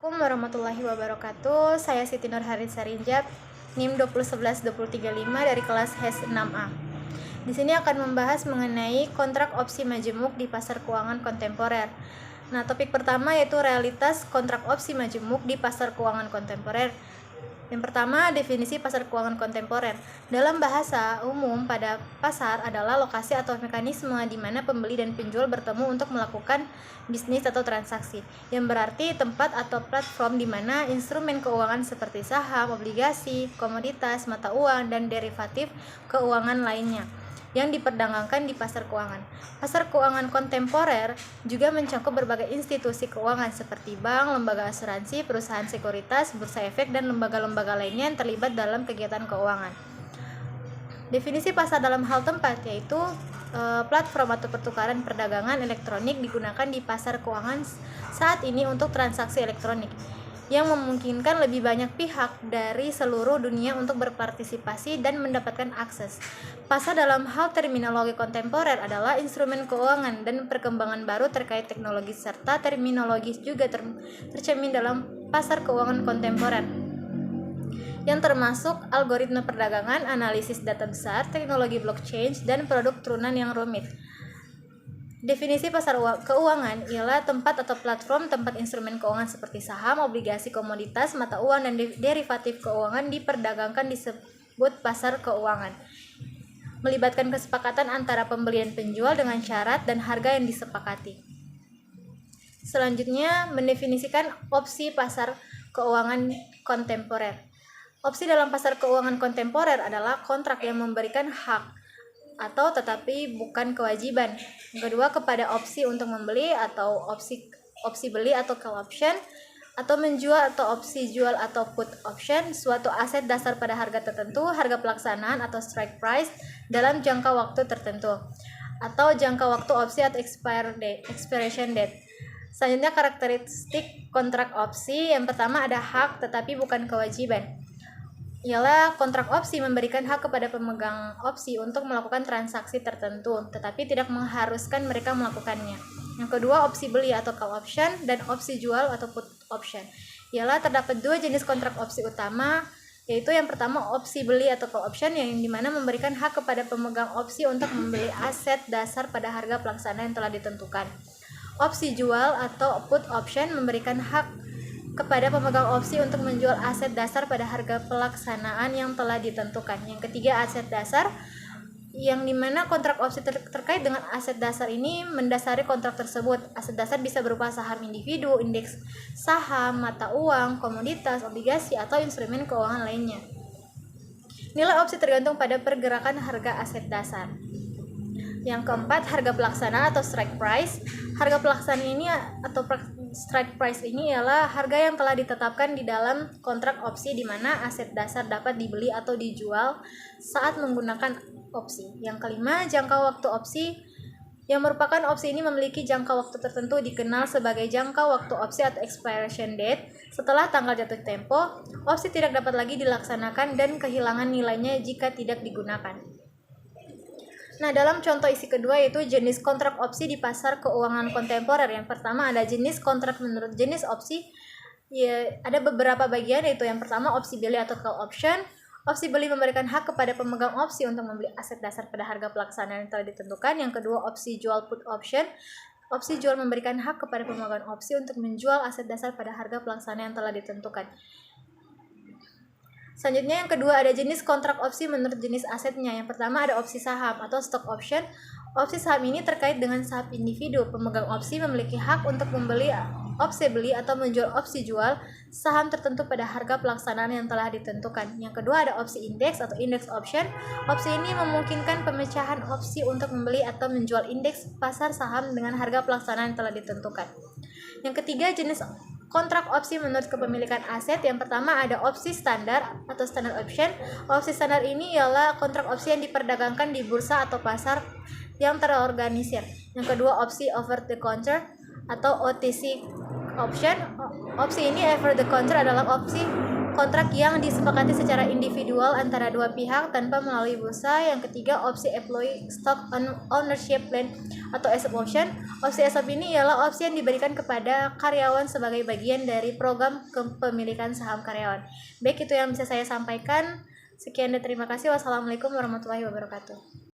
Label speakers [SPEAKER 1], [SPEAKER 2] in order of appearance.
[SPEAKER 1] Assalamualaikum warahmatullahi wabarakatuh. Saya Siti Nurharin Sarinjab, NIM 2011235 dari kelas HES 6A. Di sini akan membahas mengenai kontrak opsi majemuk di pasar keuangan kontemporer. Nah, topik pertama yaitu realitas kontrak opsi majemuk di pasar keuangan kontemporer. Yang pertama, definisi pasar keuangan kontemporer. Dalam bahasa umum, pada pasar adalah lokasi atau mekanisme di mana pembeli dan penjual bertemu untuk melakukan bisnis atau transaksi, yang berarti tempat atau platform di mana instrumen keuangan seperti saham, obligasi, komoditas, mata uang, dan derivatif keuangan lainnya yang diperdagangkan di pasar keuangan. Pasar keuangan kontemporer juga mencakup berbagai institusi keuangan seperti bank, lembaga asuransi, perusahaan sekuritas, bursa efek, dan lembaga-lembaga lainnya yang terlibat dalam kegiatan keuangan. Definisi pasar dalam hal tempat yaitu platform atau pertukaran perdagangan elektronik digunakan di pasar keuangan saat ini untuk transaksi elektronik yang memungkinkan lebih banyak pihak dari seluruh dunia untuk berpartisipasi dan mendapatkan akses. Pasar dalam hal terminologi kontemporer adalah instrumen keuangan dan perkembangan baru terkait teknologi serta terminologi juga tercermin dalam pasar keuangan kontemporer, yang termasuk algoritma perdagangan, analisis data besar, teknologi blockchain, dan produk turunan yang rumit. Definisi pasar keuangan ialah tempat atau platform tempat instrumen keuangan seperti saham, obligasi, komoditas, mata uang, dan derivatif keuangan diperdagangkan disebut pasar keuangan. Melibatkan kesepakatan antara pembeli dan penjual dengan syarat dan harga yang disepakati. Selanjutnya, mendefinisikan opsi pasar keuangan kontemporer. Opsi dalam pasar keuangan kontemporer adalah kontrak yang memberikan hak atau tetapi bukan kewajiban. Yang kedua, kepada opsi untuk membeli atau opsi beli atau call option, atau menjual atau opsi jual atau put option suatu aset dasar pada harga tertentu, harga pelaksanaan atau strike price dalam jangka waktu tertentu, atau jangka waktu opsi atau expiration date. Selanjutnya, karakteristik kontrak opsi. Yang pertama ada hak tetapi bukan kewajiban. Ialah kontrak opsi memberikan hak kepada pemegang opsi untuk melakukan transaksi tertentu, tetapi tidak mengharuskan mereka melakukannya. Yang kedua, opsi beli atau call option dan opsi jual atau put option. Ialah terdapat dua jenis kontrak opsi utama, yaitu yang pertama opsi beli atau call option yang dimana memberikan hak kepada pemegang opsi untuk membeli aset dasar pada harga pelaksana yang telah ditentukan. Opsi jual atau put option memberikan hak kepada pemegang opsi untuk menjual aset dasar pada harga pelaksanaan yang telah ditentukan. Yang ketiga, aset dasar, yang dimana kontrak opsi terkait dengan aset dasar ini mendasari kontrak tersebut. Aset dasar bisa berupa saham individu, indeks saham, mata uang, komoditas, obligasi, atau instrumen keuangan lainnya. Nilai opsi tergantung pada pergerakan harga aset dasar. Yang keempat, harga pelaksana atau strike price. Harga pelaksana ini atau strike price ini ialah harga yang telah ditetapkan di dalam kontrak opsi di mana aset dasar dapat dibeli atau dijual saat menggunakan opsi. Yang kelima, jangka waktu opsi, yang merupakan opsi ini memiliki jangka waktu tertentu dikenal sebagai jangka waktu opsi atau expiration date. Setelah tanggal jatuh tempo, opsi tidak dapat lagi dilaksanakan dan kehilangan nilainya jika tidak digunakan. Nah, dalam contoh isi kedua yaitu jenis kontrak opsi di pasar keuangan kontemporer. Yang pertama ada jenis kontrak menurut jenis opsi. Ya, ada beberapa bagian, yaitu yang pertama opsi beli atau call option. Opsi beli memberikan hak kepada pemegang opsi untuk membeli aset dasar pada harga pelaksanaan yang telah ditentukan. Yang kedua, opsi jual put option. Opsi jual memberikan hak kepada pemegang opsi untuk menjual aset dasar pada harga pelaksanaan yang telah ditentukan. Selanjutnya yang kedua ada jenis kontrak opsi menurut jenis asetnya. Yang pertama ada opsi saham atau stock option. Opsi saham ini terkait dengan saham individu. Pemegang opsi memiliki hak untuk membeli opsi beli atau menjual opsi jual saham tertentu pada harga pelaksanaan yang telah ditentukan. Yang kedua ada opsi indeks atau index option. Opsi ini memungkinkan pemecahan opsi untuk membeli atau menjual indeks pasar saham dengan harga pelaksanaan yang telah ditentukan. Yang ketiga, jenis kontrak opsi menurut kepemilikan aset. Yang pertama ada opsi standar atau standard option. Opsi standar ini ialah kontrak opsi yang diperdagangkan di bursa atau pasar yang terorganisir. Yang kedua, opsi over the counter atau OTC option. Opsi ini over the counter adalah opsi kontrak yang disepakati secara individual antara dua pihak tanpa melalui bursa. Yang ketiga, opsi employee stock ownership plan atau ESOP option. Opsi ESOP ini ialah opsi yang diberikan kepada karyawan sebagai bagian dari program kepemilikan saham karyawan. Baik, itu yang bisa saya sampaikan. Sekian dan terima kasih. Wassalamualaikum warahmatullahi wabarakatuh.